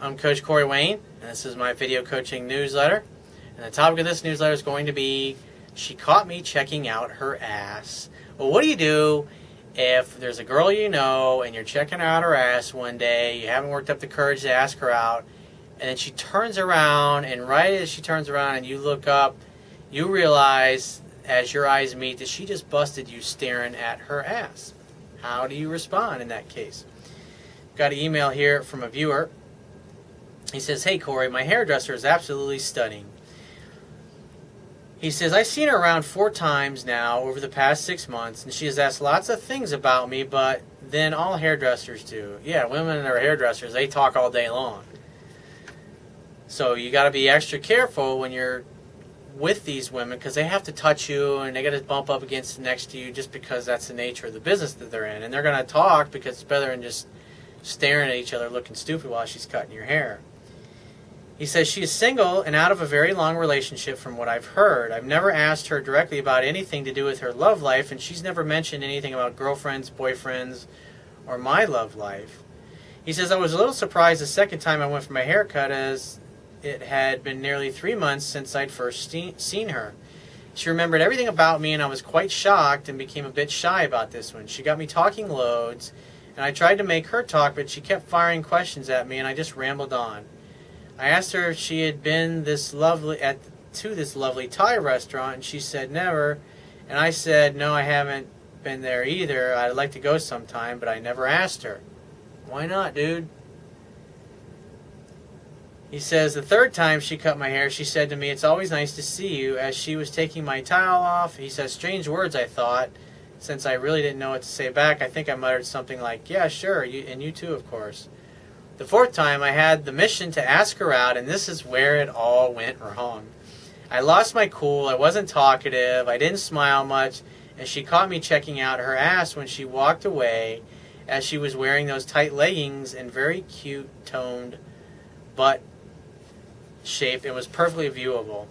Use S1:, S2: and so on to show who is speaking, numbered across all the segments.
S1: I'm Coach Corey Wayne, and this is my video coaching newsletter. And the topic of this newsletter is going to be, she caught me checking out her ass. Well, what do you do if there's a girl you know and you're checking out her ass one day, you haven't worked up the courage to ask her out, and then she turns around, and right as she turns around and you look up, you realize as your eyes meet that she just busted you staring at her ass. How do you respond in that case? Got an email here from a viewer. He says, "Hey Corey, my hairdresser is absolutely stunning." He says, "I've seen her around 4 times now over the past 6 months, and she has asked lots of things about me, but then all hairdressers do." Yeah, women that are hairdressers, they talk all day long. So you got to be extra careful when you're with these women, because they have to touch you and they got to bump up against next to you just because that's the nature of the business that they're in. And they're going to talk because it's better than just staring at each other looking stupid while she's cutting your hair. He says she is single and out of a very long relationship from what I've heard. I've never asked her directly about anything to do with her love life, and she's never mentioned anything about girlfriends, boyfriends, or my love life. He says, I was a little surprised the second time I went for my haircut, as it had been nearly 3 months since I'd first seen her. She remembered everything about me, and I was quite shocked and became a bit shy about this one. She got me talking loads, and I tried to make her talk, but she kept firing questions at me, and I just rambled on. I asked her if she had been to this lovely Thai restaurant, and she said never. And I said, no, I haven't been there either. I'd like to go sometime, but I never asked her. Why not, dude? He says the third time she cut my hair, she said to me, "It's always nice to see you," as she was taking my towel off. He says, strange words, I thought. Since I really didn't know what to say back, I think I muttered something like, "Yeah, sure, and you too, of course." The fourth time, I had the mission to ask her out, and this is where it all went wrong. I lost my cool, I wasn't talkative, I didn't smile much, and she caught me checking out her ass when she walked away, as she was wearing those tight leggings and very cute toned butt shape. It was perfectly viewable.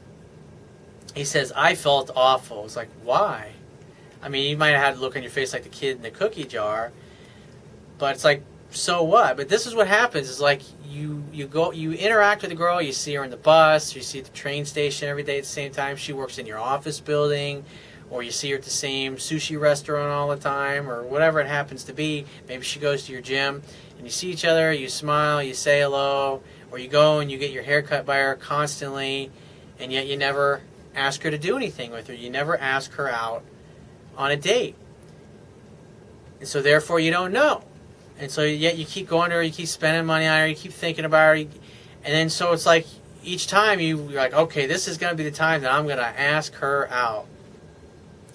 S1: He says, I felt awful. It's like, why? I mean, you might have had a look on your face like the kid in the cookie jar, but it's like, so what? But this is what happens. Is like you interact with a girl, you see her in the bus, you see her at the train station every day at the same time, she works in your office building, or you see her at the same sushi restaurant all the time, or whatever it happens to be. Maybe she goes to your gym, and you see each other, you smile, you say hello, or you go and you get your hair cut by her constantly, and yet you never ask her to do anything with her. You never ask her out on a date. And so therefore you don't know. And so yet you keep going to her, you keep spending money on her, you keep thinking about her, and then so it's like each time you're like, okay, this is going to be the time that I'm going to ask her out.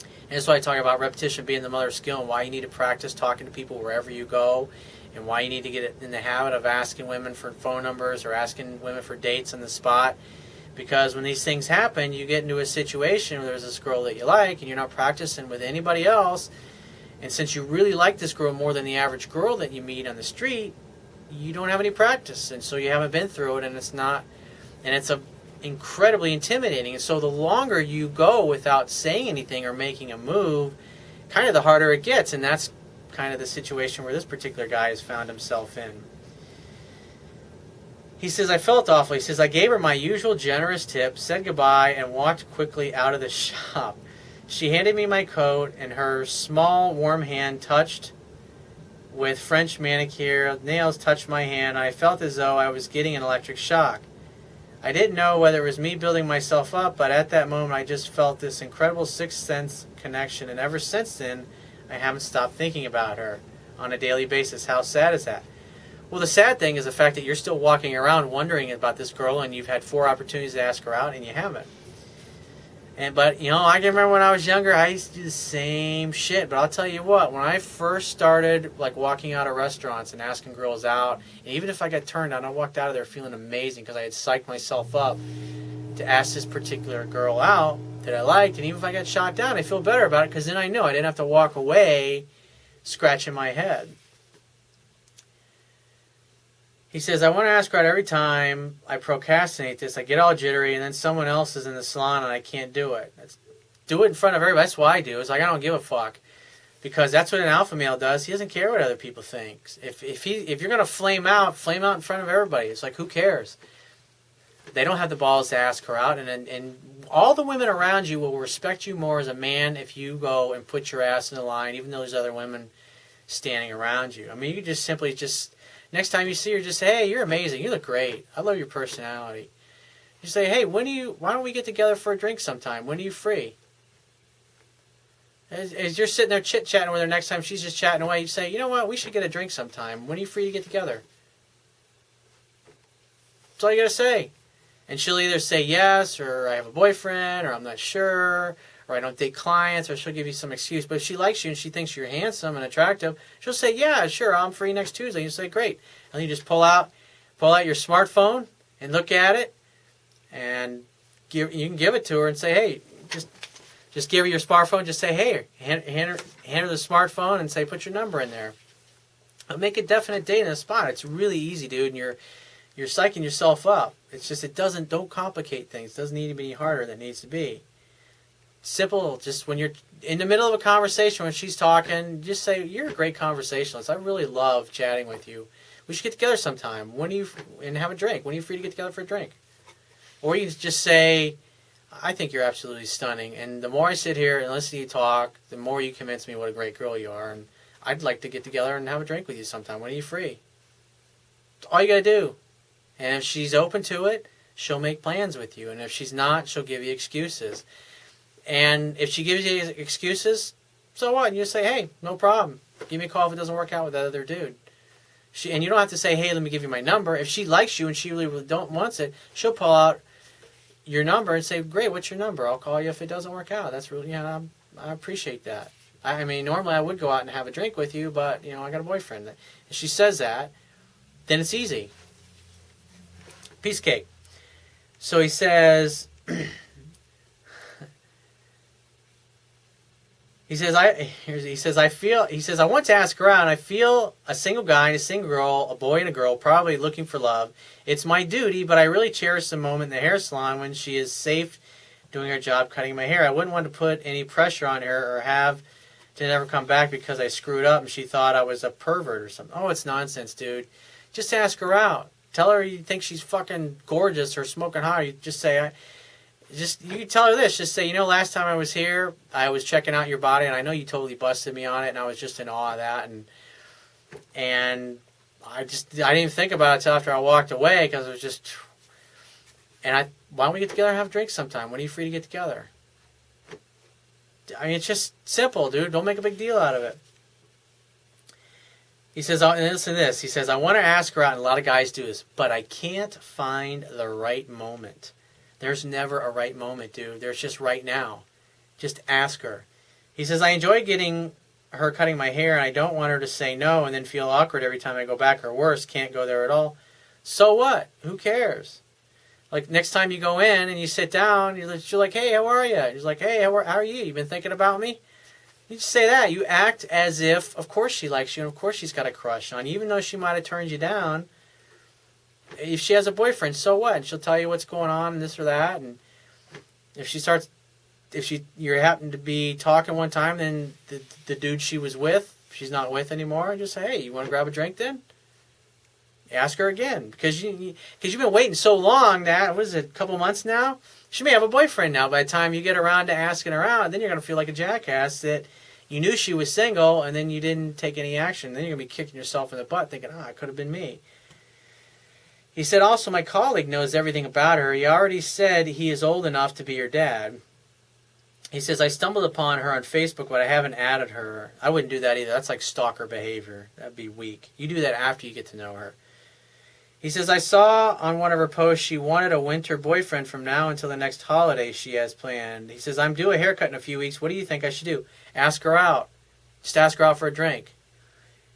S1: And that's why I talk about repetition being the mother of skill, and why you need to practice talking to people wherever you go, and why you need to get in the habit of asking women for phone numbers or asking women for dates on the spot. Because when these things happen, you get into a situation where there's this girl that you like, and you're not practicing with anybody else. And since you really like this girl more than the average girl that you meet on the street, you don't have any practice, and so you haven't been through it, and it's incredibly intimidating. And so the longer you go without saying anything or making a move, kind of the harder it gets, and that's kind of the situation where this particular guy has found himself in. He says, I felt awful. He says, I gave her my usual generous tip, said goodbye, and walked quickly out of the shop. She handed me my coat, and her small, warm hand touched with French manicure. Nails touched my hand. I felt as though I was getting an electric shock. I didn't know whether it was me building myself up, but at that moment I just felt this incredible sixth sense connection, and ever since then I haven't stopped thinking about her on a daily basis. How sad is that? Well, the sad thing is the fact that you're still walking around wondering about this girl, and you've had 4 opportunities to ask her out, and you haven't. But, you know, I can remember when I was younger, I used to do the same shit. But I'll tell you what, when I first started, like, walking out of restaurants and asking girls out, and even if I got turned down, I walked out of there feeling amazing because I had psyched myself up to ask this particular girl out that I liked. And even if I got shot down, I feel better about it because then I know I didn't have to walk away scratching my head. He says, I want to ask her out every time I procrastinate this. I get all jittery, and then someone else is in the salon, and I can't do it. Do it in front of everybody. That's what I do. It's like, I don't give a fuck. Because that's what an alpha male does. He doesn't care what other people think. If you're gonna flame out in front of everybody. It's like, who cares? They don't have the balls to ask her out, and all the women around you will respect you more as a man if you go and put your ass in the line, even though there's other women standing around you. I mean, you just simply next time you see her, just say, hey, you're amazing. You look great. I love your personality. You say, hey, why don't we get together for a drink sometime? When are you free? As you're sitting there chit-chatting with her next time, she's just chatting away, you say, you know what, we should get a drink sometime. When are you free to get together? That's all you got to say. And she'll either say yes, or I have a boyfriend, or I'm not sure, or I don't date clients, or she'll give you some excuse. But if she likes you and she thinks you're handsome and attractive, she'll say, yeah, sure, I'm free next Tuesday. You say, great. And you just pull out your smartphone and look at it, and you can give it to her and say, hey, just give her your smartphone. Just say, hey, hand her the smartphone and say, put your number in there. I'll make a definite date in a spot. It's really easy, dude, and you're psyching yourself up. It's just, don't complicate things. It doesn't need to be any harder than it needs to be. Simple, just when you're in the middle of a conversation, when she's talking, just say, you're a great conversationalist. I really love chatting with you. We should get together sometime. And have a drink. When are you free to get together for a drink? Or you just say, I think you're absolutely stunning, and the more I sit here and listen to you talk, the more you convince me what a great girl you are, and I'd like to get together and have a drink with you sometime. When are you free? That's all you got to do. And if she's open to it, she'll make plans with you, and if she's not, she'll give you excuses. And if she gives you excuses, so what? And you say, hey, no problem. Give me a call if it doesn't work out with that other dude. And you don't have to say, hey, let me give you my number. If she likes you and she really wants it, she'll pull out your number and say, great, what's your number? I'll call you if it doesn't work out. That's really, I appreciate that. I mean, normally I would go out and have a drink with you, but, I got a boyfriend. If she says that, then it's easy. Piece of cake. So he says, I want to ask around. I feel a single guy and a single girl, a boy and a girl, probably looking for love. It's my duty, but I really cherish the moment in the hair salon when she is safe doing her job cutting my hair. I wouldn't want to put any pressure on her or have to never come back because I screwed up and she thought I was a pervert or something. Oh, it's nonsense, dude. Just ask her out. Tell her you think she's fucking gorgeous or smoking hot. You just say, you can tell her this. Just say, last time I was here, I was checking out your body, and I know you totally busted me on it, and I was just in awe of that. And I didn't even think about it until after I walked away because it was just. And why don't we get together and have drinks sometime? When are you free to get together? I mean, it's just simple, dude. Don't make a big deal out of it. He says, and listen to this. He says, I want to ask her out, and a lot of guys do this, but I can't find the right moment. There's never a right moment, dude. There's just right now. Just ask her. He says, I enjoy getting her cutting my hair, and I don't want her to say no and then feel awkward every time I go back, or worse, can't go there at all. So what? Who cares? Like, next time you go in and you sit down, you're like, hey, how are you? He's like, hey, how are you? You been thinking about me? You just say that. You act as if, of course she likes you, and of course she's got a crush on you, even though she might have turned you down. If she has a boyfriend, so what? She'll tell you what's going on and this or that. And if you happen to be talking one time, then the dude she was with, she's not with anymore, just say, hey, you want to grab a drink then? Ask her again. Because you've been waiting so long that, what is it, a couple months now? She may have a boyfriend now. By the time you get around to asking her out, then you're going to feel like a jackass that you knew she was single and then you didn't take any action. Then you're going to be kicking yourself in the butt thinking, it could have been me. He said, also, my colleague knows everything about her. He already said he is old enough to be her dad. He says, I stumbled upon her on Facebook, but I haven't added her. I wouldn't do that either. That's like stalker behavior. That'd be weak. You do that after you get to know her. He says, I saw on one of her posts she wanted a winter boyfriend from now until the next holiday she has planned. He says, I'm due a haircut in a few weeks. What do you think I should do? Ask her out. Just ask her out for a drink.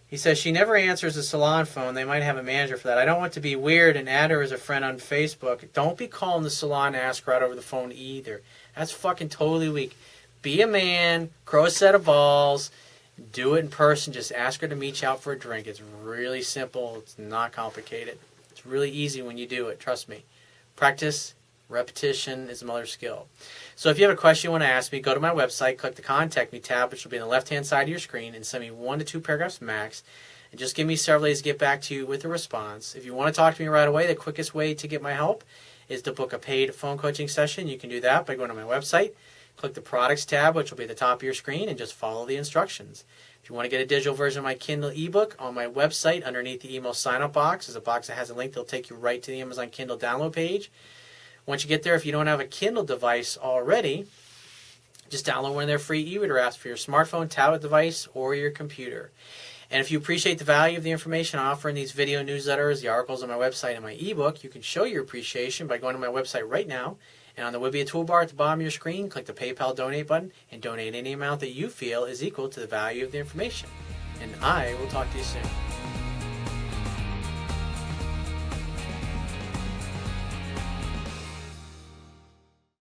S1: He says, she never answers the salon phone. They might have a manager for that. I don't want to be weird and add her as a friend on Facebook. Don't be calling the salon and ask her out over the phone either. That's fucking totally weak. Be a man, grow a set of balls, do it in person. Just ask her to meet you out for a drink. It's really simple. It's not complicated. It's really easy when you do it. Trust me. Practice Repetition is the mother of skill. So if you have a question you want to ask me, go to my website, click the Contact Me tab, which will be on the left-hand side of your screen, and send me 1 to 2 paragraphs max. And just give me several days to get back to you with a response. If you want to talk to me right away, the quickest way to get my help is to book a paid phone coaching session. You can do that by going to my website, click the Products tab, which will be at the top of your screen, and just follow the instructions. If you want to get a digital version of my Kindle ebook, on my website, underneath the email sign-up box, is a box that has a link that will take you right to the Amazon Kindle download page. Once you get there, if you don't have a Kindle device already, just download one of their free e-reader apps for your smartphone, tablet device, or your computer. And if you appreciate the value of the information I offer in these video newsletters, the articles on my website, and my ebook, you can show your appreciation by going to my website right now. And on the Would Be a toolbar at the bottom of your screen, click the PayPal donate button and donate any amount that you feel is equal to the value of the information. And I will talk to you soon.